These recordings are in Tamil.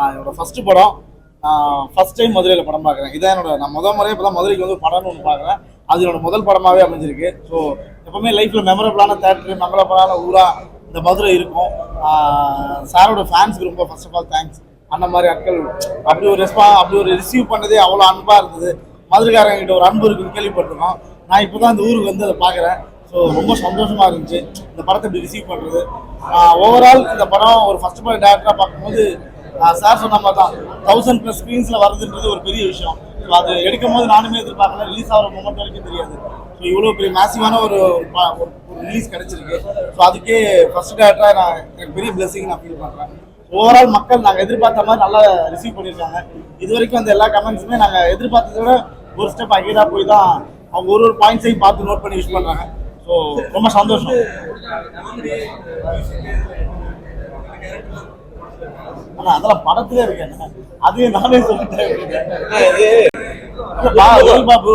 என்னோட ஃபர்ஸ்ட் படம். ஃபர்ஸ்ட் டைம் மதுரையில் படம் பார்க்குறேன். இதான் நான் முறையே இப்போ தான் மதுரைக்கு வந்து படம்னு ஒன்று பார்க்குறேன். அது என்னோட முதல் படமாகவே அமைஞ்சிருக்கு. ஸோ எப்பவுமே லைஃப்பில் மெமரபிளான தேட்டரு, மெமரபிளான ஊராக இந்த மதுரை இருக்கும். சாரோட ஃபேன்ஸுக்கு ரொம்ப ஃபர்ஸ்ட் ஆஃப் ஆல் தேங்க்ஸ். அந்த மாதிரி ஆட்கள் அப்படி ஒரு ரிசீவ் பண்ணதே அவ்வளோ அன்பாக இருந்தது. மதுரைக்காரங்கிட்ட ஒரு அன்பு இருக்குன்னு கேள்விப்பட்டிருக்கோம். நான் இப்போ தான் இந்த ஊருக்கு வந்து அதை பார்க்குறேன். ஸோ ரொம்ப சந்தோஷமாக இருந்துச்சு இந்த படத்தை இப்படி ரிசீவ் பண்ணுறது. ஓவரால் இந்த படம் ஒரு ஃபர்ஸ்ட் படம் டேரக்டராக பார்க்கும்போது சார் சொன்ன மாதிரி தான் 1000+ ஸ்க்ரீன்ஸில் வருதுன்றது ஒரு பெரிய விஷயம். ஸோ அது எடுக்கும் போது நானுமே எதிர்பார்க்கல. ரிலீஸ் ஆகிற மொமெண்ட் வரைக்கும் தெரியாது. ஸோ இவ்வளோ பெரிய மேசிவான ஒரு ரிலீஸ் கிடச்சிருக்கு. ஸோ அதுக்கே ஃபர்ஸ்ட் டேரக்டராக எனக்கு பெரிய பிளெஸிங் நான் ஃபீல் பண்ணுறேன். ஓவரால் மக்கள் நாங்கள் எதிர்பார்த்த மாதிரி நல்லா ரிசீவ் பண்ணியிருக்காங்க. இது வரைக்கும் அந்த எல்லா கமெண்ட்ஸுமே நாங்கள் எதிர்பார்த்ததை விட ஒரு ஸ்டெப் அகேடாக போய் தான் அவங்க ஒரு பாயிண்ட்ஸையும் பார்த்து நோட் பண்ணி யூஸ் பண்ணுறாங்க. ஸோ ரொம்ப சந்தோஷம். ஆனால் அதெல்லாம் படத்துல இருக்கேன். அதையும் நானே சொல்லிட்டேன். பாபு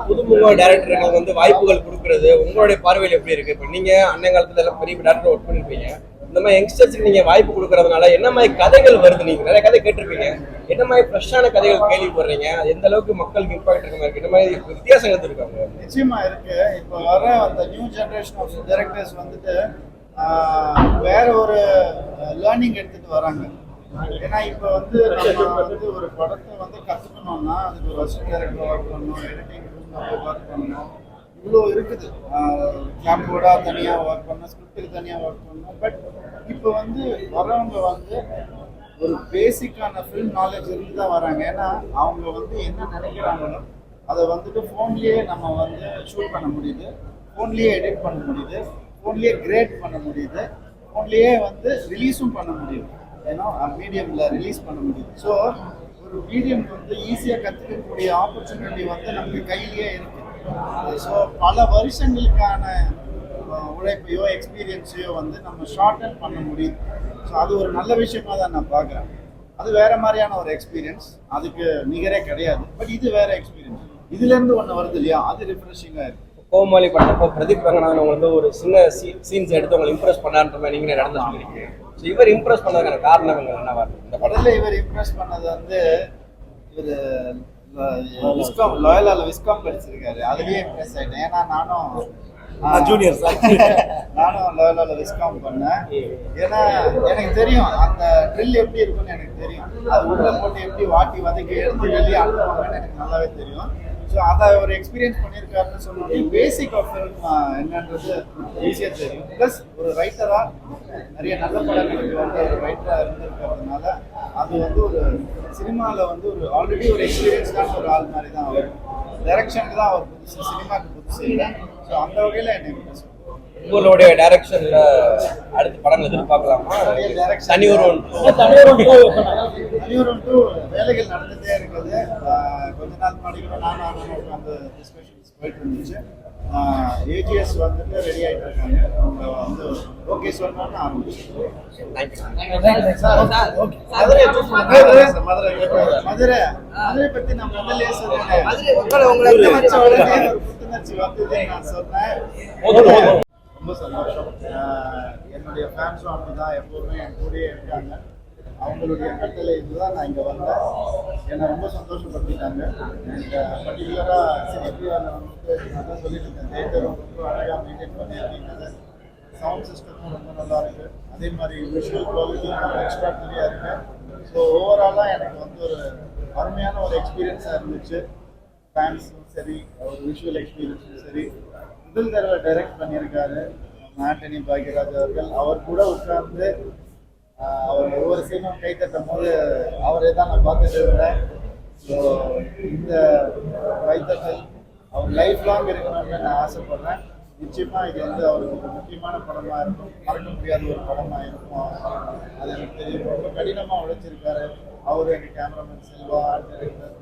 புதுமுக டைரக்டர்கள் வந்து வாய்ப்புகள் கொடுக்கறது உங்களுடைய பார்வையில் எப்படி இருக்கு? இப்போ நீங்க அன்னை காலத்துல எல்லாம் பெரிய டேரக்டர் ஒர்க் பண்ணிருப்பீங்க. இந்த மாதிரி யங்ஸ்டர்ஸ்க்கு நீங்க வாய்ப்பு கொடுக்கறதுனால என்ன மாதிரி கதைகள் வருது? நீங்க நிறைய கதை கேட்டிருப்பீங்க. என்ன மாதிரி ஃப்ரெஷ்ஷான கதைகள் கேள்விப்படுறீங்க? எந்த அளவுக்கு மக்களுக்கு இம்பாக்ட் இருக்க மாதிரி இந்த மாதிரி வித்தியாசங்கள் இருக்காங்க? நிச்சயமா இருக்கு. இப்போ வர அந்த நியூ ஜெனரேஷன் ஆஃப் டைரக்டர்ஸ் வந்துட்டு வேற ஒரு லேர்னிங் எடுத்துட்டு வராங்க. ஏன்னா இப்போ வந்து நம்ம வந்து ஒரு படத்தை வந்து கற்றுக்கணும்னா அதுக்கு ஒரு அசிஸ்டன்ட் டைரக்டர் ஒர்க் பண்ணணும், எடிட்டிங் ஒர்க் பண்ணணும், இவ்வளோ இருக்குது. கிளாம்போர்டாக தனியாக ஒர்க் பண்ணணும், ஸ்கிரிப்டுக்கு தனியாக ஒர்க் பண்ணணும். பட் இப்போ வந்து வரவங்க வந்து ஒரு பேசிக்கான ஃபில்ம் நாலேஜ் இருந்து தான் வராங்க. ஏன்னா அவங்க வந்து என்ன நினைக்கிறாங்களோ அதை வந்துட்டு ஃபோன்லேயே நம்ம வந்து ஷூட் பண்ண முடியுது, ஃபோன்லேயே எடிட் பண்ண முடியுது, ஃபோன்லேயே கிரேட் பண்ண முடியுது, ஃபோன்லேயே வந்து ரிலீஸும் பண்ண முடியுது. ஏன்னா மீடியமில் ரிலீஸ் பண்ண முடியுது. ஸோ ஒரு மீடியம் வந்து ஈஸியாக கற்றுக்கக்கூடிய ஆப்பர்ச்சுனிட்டி வந்து நமக்கு கையிலேயே இருக்குது. ஸோ பல வருஷங்களுக்கான உழைப்பையோ எக்ஸ்பீரியன்ஸையோ வந்து நம்ம ஷார்டன் பண்ண முடியுது. ஸோ அது ஒரு நல்ல விஷயமா தான் நான் பார்க்குறேன். அது வேற மாதிரியான ஒரு எக்ஸ்பீரியன்ஸ், அதுக்கு நிகரே கிடையாது. பட் இது வேற எக்ஸ்பீரியன்ஸ், இதுலேருந்து ஒன்று வருது இல்லையா, அது ரிஃப்ரெஷிங்காக இருக்குது. கோமாளி படத்தப்போ பிரதீப் ரங்கநாதன் வந்து ஒரு சின்ன சீன்ஸ் எடுத்து உங்களை இம்ப்ரெஸ் பண்ணான்ற மாதிரி நீங்களே நடந்து சொல்லியிருக்கீங்க. ஸோ இவர் இம்ப்ரெஸ் பண்ணதுக்கான காரணம் என்னவா இருக்கு? இந்த படத்தில் இவர் இம்ப்ரெஸ் பண்ணது வந்து இவர் விஸ்காம் லாயலால விஸ்காம் படிச்சிருக்காரு. அதுலேயே இம்ப்ரெஸ் ஆகிட்டேன். ஏன்னா நானும் ஜூனியர் சார் நானும் லாயலால விஸ்காம் பண்ணேன். ஏன்னா எனக்கு தெரியும் அந்த ட்ரில் எப்படி இருக்குன்னு எனக்கு தெரியும். அது உள்ள போட்டு எப்படி வாட்டி வதக்கி எடுத்து வெளியே அனுப்புவாங்கன்னு எனக்கு நல்லாவே தெரியும். ஸோ அதை ஒரு எக்ஸ்பீரியன்ஸ் பண்ணியிருக்காருன்னு சொல்லிட்டு பேசிக் ஆஃப் ஃபில்ம் என்னன்றது ஈஸியாக தெரியும். ப்ளஸ் ஒரு ரைட்டராக நிறைய நல்ல படங்களுக்கு வந்து ஒரு ரைட்டராக இருந்திருக்கிறதுனால அது வந்து ஒரு சினிமாவில் வந்து ஒரு ஆல்ரெடி ஒரு எக்ஸ்பீரியன்ஸ்டான ஒரு ஆள் மாதிரி தான் அவர். டைரக்ஷனுக்கு தான் அவர் புதுசு, சினிமாவுக்கு புதுசு இல்லை. ஸோ அந்த வகையில் என்ன இம்ப்ரெஸ். உங்களுடைய டைரக்ஷன்ல அடுத்த படங்கள் எதிர்பார்க்கலாமா? தனியொருவன் 2 வேலைகள் நடந்துகிட்டே இருக்குது. கொஞ்ச நாள் முன்னாடி நானும் அந்த டிஸ்கஷன்ஸ் போயிட்டு இருந்துச்சு. ஏஜிஎஸ் வந்துட்டு ரெடி ஆகிட்டு இருக்காங்க. அவங்க வந்து ஓகே சொன்னான்னு ஆரம்பிச்சு. மதுரை பற்றி நான் முதல்ல சொன்னேன். புத்துணர்ச்சி வந்தது நான் சொன்னேன். ரொம்ப சந்தோஷம். என்னுடைய ஃபேன்ஸும் அப்படி தான் எப்போதுமே என் கூடயே இருக்காங்க. அவங்களுடைய கட்டளை இதுதான் நான் இங்கே வந்தேன். என்னை ரொம்ப சந்தோஷப்படுத்திட்டாங்க. பர்டிகுலராக சினிபிஆரில் வந்துட்டு நான் தான் சொல்லிட்டு இருக்கேன், தேட்டரும் ரொம்ப அழகாக மெயின்டைன் பண்ணியிருக்கீங்க. சவுண்ட் சிஸ்டமும் ரொம்ப நல்லா இருக்குது. அதே மாதிரி விஷுவல் குவாலிட்டியும் ரொம்ப எக்ஸ்ட்ராடனரியாக இருக்குது. ஸோ ஓவராலாக எனக்கு வந்து ஒரு அருமையான ஒரு எக்ஸ்பீரியன்ஸாக இருந்துச்சு. ஃபேன்ஸும் சரி, ஒரு விஷுவல் எக்ஸ்பீரியன்ஸும் சரி. முதல் தடவை டைரக்ட் பண்ணியிருக்காரு ஆண்டனி பாக்யராஜ் அவர்கள். அவர் கூட உட்கார்ந்து அவர் ஒவ்வொரு சீனும் கை தட்டும் போது அவரே தான் நான் பார்த்துட்டு இருந்தேன். ஸோ இந்த கைத்தட்டல் அவர் லைஃப் லாங் இருக்கணும்னு நான் ஆசைப்படுறேன். நிச்சயமாக இது வந்து அவருக்கு ஒரு முக்கியமான படமாக இருக்கும், மறக்க முடியாத ஒரு படமாக இருக்கும். அது எனக்கு தெரியும். ரொம்ப கடினமாக உழைச்சிருக்காரு அவர். எங்கள் cameraman Selva, art director,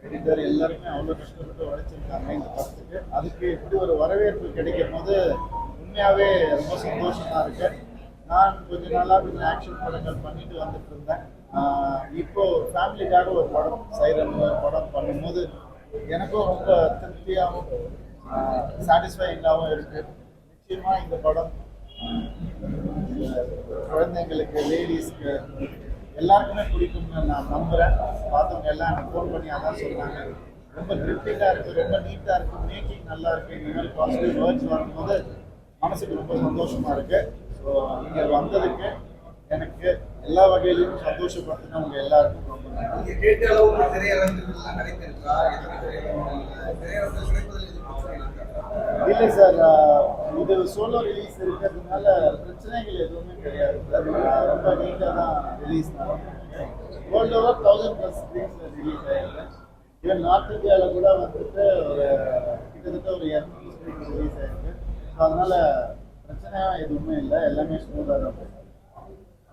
editor எல்லாருமே அவ்வளோ கஷ்டப்பட்டு உழைச்சிருக்காங்க இந்த படத்துக்கு. அதுக்கு இப்படி ஒரு வரவேற்பு கிடைக்கும் போது உண்மையாகவே ரொம்ப சந்தோஷமாக இருக்கு. நான் கொஞ்ச நாளாக கொஞ்சம் ஆக்ஷன் படங்கள் பண்ணிட்டு வந்துட்டு இருந்தேன். இப்போ ஃபேமிலிக்காக ஒரு படம் சைரன் படம் பண்ணும்போது எனக்கும் ரொம்ப திருப்தியாகவும் சாட்டிஸ்ஃபைங்காகவும் இருக்கு. நிச்சயமாக இந்த படம் குழந்தைங்களுக்கு, லேடிஸ்க்கு எல்லாருக்குமே பிடிக்கும்னு நான் நம்புறேன். பார்த்தவங்க எல்லாம் எனக்கு ஃபோன் பண்ணி அதான் சொன்னாங்க. ரொம்ப கிரிப்பிங்காக இருக்குது, ரொம்ப நீட்டாக இருக்குது, மேக்கிங் நல்லா இருக்குது. இந்த மாதிரி பாசிட்டிவ் வேர்ட்ஸ் வரும்போது மனசுக்கு ரொம்ப சந்தோஷமா இருக்கு. ஸோ இங்கே வந்ததுக்கு எனக்கு எல்லா வகையிலையும் சந்தோஷப்படுத்தின உங்க எல்லாருக்கும் ரொம்ப நன்றி. நீங்க கேட்ட அளவுக்கு திரையரங்குகள்லாம் கிடைத்திருக்கா? திரையரங்குகள் கிடைப்பதில் இது பிரச்சனை இருக்கா? இல்லை சார், இது சோலோ ரிலீஸ் இருக்கிறதுனால பிரச்சனைகள் எதுவுமே கிடையாது. ரொம்ப நீட்டாக தான் ரிலீஸ் நடக்கும். வேர்ல்டு ஓவர் 1000+ ஸ்க்ரீன்ஸில் ரிலீஸ் ஆயிருக்கு. ஈவன் நார்த் இந்தியாவில் கூட வந்துட்டு ஒரு கிட்டத்தட்ட ஒரு 200 ஸ்க்ரீன் ரிலீஸ் ஆயிருக்கு. ஸோ அதனால பிரச்சனையா எதுவுமே இல்லை, எல்லாமே ஸ்மூத்தாக தான் போகுது.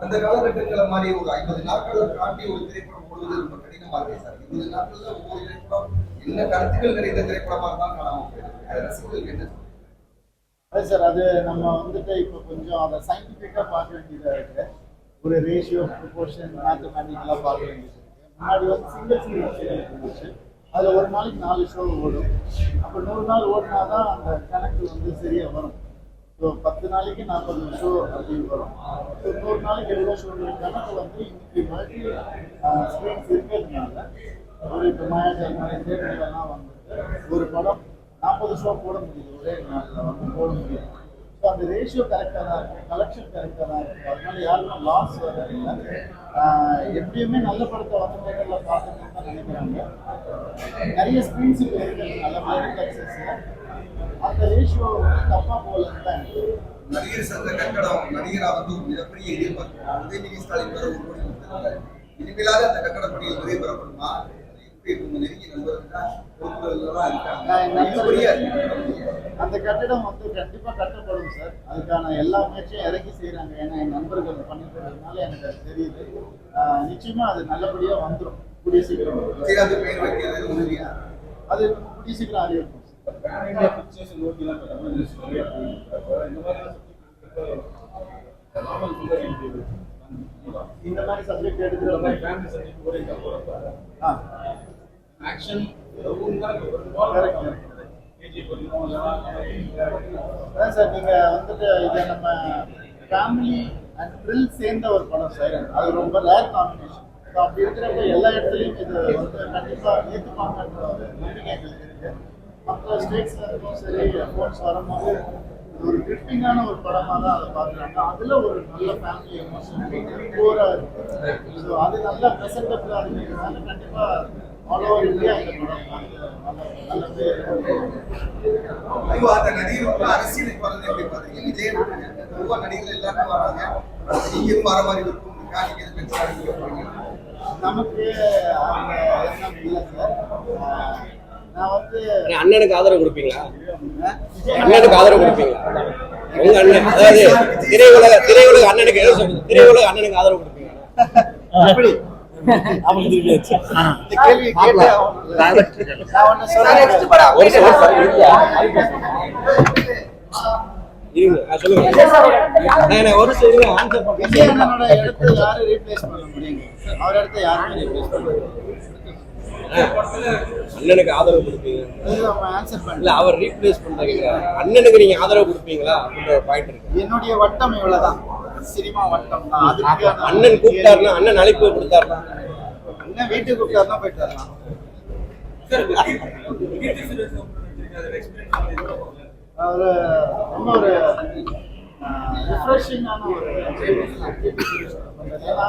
அந்த காலகட்டங்களை மாதிரி ஒரு 50 நாட்களை தாண்டி ஒரு திரைப்படம் ஓடுவது ரொம்ப கடினமா இருக்கு சார். 20 நாட்கள்ல ஒவ்வொரு திரைப்படம் என்ன கருத்துக்கள் நிறைந்த திரைப்படமா இருந்தாலும் காணாம போயிருக்கு. ரசிகர்களுக்கு என்ன அது சார், அது நம்ம வந்துட்டு இப்போ கொஞ்சம் அதை சயின்டிஃபிக்காக பார்க்க வேண்டியதாக இருக்கு. ஒரு ரேஷியோ, ப்ரொபோர்ஷன், மேத்தமேட்டிக்கலாக பார்க்க வேண்டியது இருக்கு. முன்னாடி வந்து சிங்கிள் ஸ்க்ரீன் இருந்துச்சு. அதில் ஒரு நாளைக்கு 4 ஷோ ஓடும். அப்போ 100 நாள் ஓடினா தான் அந்த கணக்கு வந்து சரியாக வரும். ஸோ 10 நாளைக்கு 40 ஷோ அப்படின்னு வரும். ஸோ 100 நாளைக்கு எவ்வளோ ஷோ கணக்கு வந்து இன்னைக்கு மல்டி ஸ்க்ரீன்ஸ் இருக்கிறதுனால ஒரு இப்போ மாயாஜால் மாதிரி தேட்டர்கள்லாம் வந்துட்டு ஒரு படம் 40 ஷோ போட முடியுது, ஒரே நாளில் வந்து போட முடியும். ஸோ அந்த ரேஷியோ கரெக்டாக தான் இருக்குது, கலெக்ஷன் கரெக்டாக தான் இருக்குது. அதனால யாருக்கும் லாஸ் வரதில்லை. எப்படியுமே நல்ல படத்தை வந்து தேட்டரில் பார்த்துட்டு தான் நினைக்கிறாங்க. நிறைய ஸ்க்ரீன்ஸ் இப்போ இருக்குது, நல்ல மல்டிப்ளெக்ஸஸில் அந்த ரேஷியோ தப்பாக போகலன்னு தான் எனக்கு. நடிகர் சங்க கட்டடம் நடிகரா வந்து ஒரு மிகப்பெரிய எதிர்பார்ப்பு. உதயநிதி ஸ்டாலின் வேற 1 கோடி கொடுத்திருக்காரு. இனிமேலாக அந்த கட்டட பணிகள் விரைவுபடுமா? நெருங்கி நண்பர்கள் அந்த கட்டிடம் வந்து கண்டிப்பா கட்டப்படும் சார். அதுக்கான எல்லா முயற்சியும் இறங்கி செய்யறாங்க. ஏன்னா என் நண்பர்கள் பண்ணிக்கிறதுனால எனக்கு அது தெரியுது. நிச்சயமா அது நல்லபடியா வந்துடும் கூடிய சீக்கிரம். பெயர் வைக்கிறது உறுதியா? அது கூடிய சீக்கிரம் அறிவிக்கும். இந்த மாதிரி சப்ஜெக்ட் எடுக்கிற ஆக்ஷன் அதான் சார், நீங்க வந்துட்டு இதை நம்ம ஃபேமிலி அண்ட் த்ரில் சேர்ந்த ஒரு படம் சார். அது ரொம்ப ரேர் காம்பினேஷன். ஸோ அப்படி இருக்கிறப்ப எல்லா இடத்துலையும் இது வந்து கண்டிப்பாக ஏற்றுப்பாங்கன்ற ஒரு நம்பிக்கை எங்களுக்கு இருக்கு. மற்ற ஸ்டேட்ஸ்ல இருக்கும் சரி, ஃபோன்ஸ் வரும்போது ஒரு கிரிட்டிங்கான ஒரு படமாக தான் அதை பார்க்குறாங்க. அதில் ஒரு நல்ல ஃபேமிலி எமோஷன் போராக இருக்குது. ஸோ அது நல்லா ப்ரெசென்டபிளாக இருக்கிறதுனால கண்டிப்பாக ஆல் ஓவர் இந்தியா இந்த படம் நல்ல பேர். அந்த நடிகர்கள் அரசியலுக்கு வரது எப்படி பாத்தீங்க? விஜய் பொதுவா நடிகர்கள் எல்லாருமே வராங்க. நீங்களும் வர மாதிரி இருக்கும். நமக்கு அந்த எண்ணம் இல்லை சார். நான் வந்து அண்ணனுக்கு ஆதரவு கொடுப்பீங்களா? அண்ணனுக்கு ஆதரவு கொடுப்பீங்களா? உங்க அண்ணன், அதாவது திரையுலக அண்ணனுக்கு எது சொல்றது? திரையுலக அண்ணனுக்கு ஆதரவு கொடுப்பீங்களா? அப்படி அவங்க திருப்பியாச்சு. இந்த கேள்வியை கேட்டு நான் ஒன்று சொல்றேன். ஒரு சொல்லுங்க. ஒரு சொல்லுங்க. ஆன்சர் விஜய் அண்ணனோட இடத்தை யாரும் ரீப்ளேஸ் பண்ண முடியுங்க? அவர் இடத்த யாருமே ரீப்ளேஸ் பண்ண முடியாது. அண்ணனுக்கு ஆதரவு கொடுப்பீங்க? ஆன்சர் பண்ணல. இல்ல, அவர் ரீப்ளேஸ் பண்றீங்க. அண்ணனுக்கு நீங்க ஆதரவு கொடுப்பீங்களா அப்படின்ற ஒரு பாயிண்ட் இருக்கு. என்னுடைய வட்டம் இவ்வளவுதான், சினிமா வட்டம் தான். அதுக்கு அண்ணன் கூப்பிட்டாருன்னா, அண்ணன் அழைப்பு கொடுத்தாருன்னா, அண்ணன் வீட்டுக்கு கூப்பிட்டாருன்னா போயிட்டு வரலாம். ஒரு ரொம்ப ஒரு ரிஃப்ரெஷிங்கான ஒரு ஏன்னா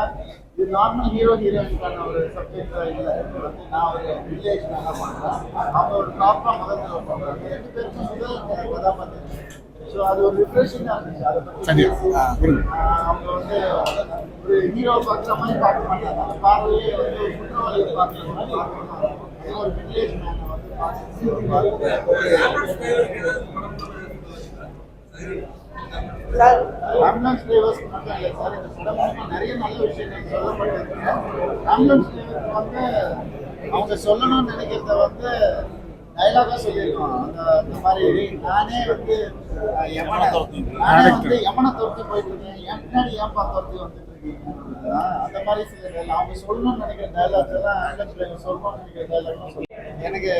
இது நார்மல் ஹீரோயினுக்கான ஒரு சப்ஜெக்ட் இல்லை. வந்து நான் ஒரு வில்லேஜ் நல்லா பண்ணுறேன், அவங்க ஒரு ப்ராப்பராக முதல்ல பண்ணுறாங்க. 2 பேருக்கும் முதல் கதாபாத்திரம். ஸோ அது ஒரு ரிஃப்ரெஷிங்காக இருந்துச்சு. அதை பற்றி அவங்க வந்து ஒரு ஹீரோ பார்க்குற மாதிரி பார்க்க மாட்டாங்க. அந்த பார்வையே வந்து ஒரு குற்றவாளியை பார்க்குற மாதிரி பார்க்கணும். ஒரு வில்லேஜ் மேனை வந்து ஆம்புலன்ஸ் டிரைவர்ஸ் மட்டும் இல்லை சார், இந்த படம் மூலமா நிறைய நல்ல விஷயங்கள் சொல்லப்பட்டிருக்கு. ஆம்புலன்ஸ் டிரைவருக்கு வந்து அவங்க சொல்லணும்னு நினைக்கிறத வந்து டைலாகா சொல்லியிருக்கோம். அந்த மாதிரி நானே வந்து யமனை துரத்தி போயிட்டு இருக்கேன், என் பின்னாடி ஏன்பா துரத்தி வந்துட்டு இருக்கீங்க, அந்த மாதிரி சில அவங்க சொல்லணும்னு நினைக்கிற டைலாக்ஸ் எல்லாம் ஆம்புலன்ஸ் டிரைவர் சொல்லணும்னு நினைக்கிற டைலாக்லாம் சொல்லி எனக்கு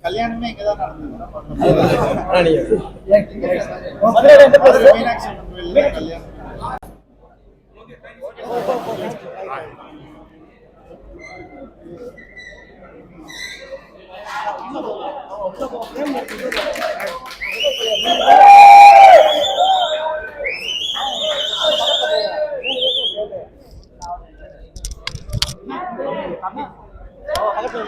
கல்யாணமே இங்கதான் நடந்தது. மீனாட்சி அம்மன் கோயில்ல கல்யாணம். பக்கத்துல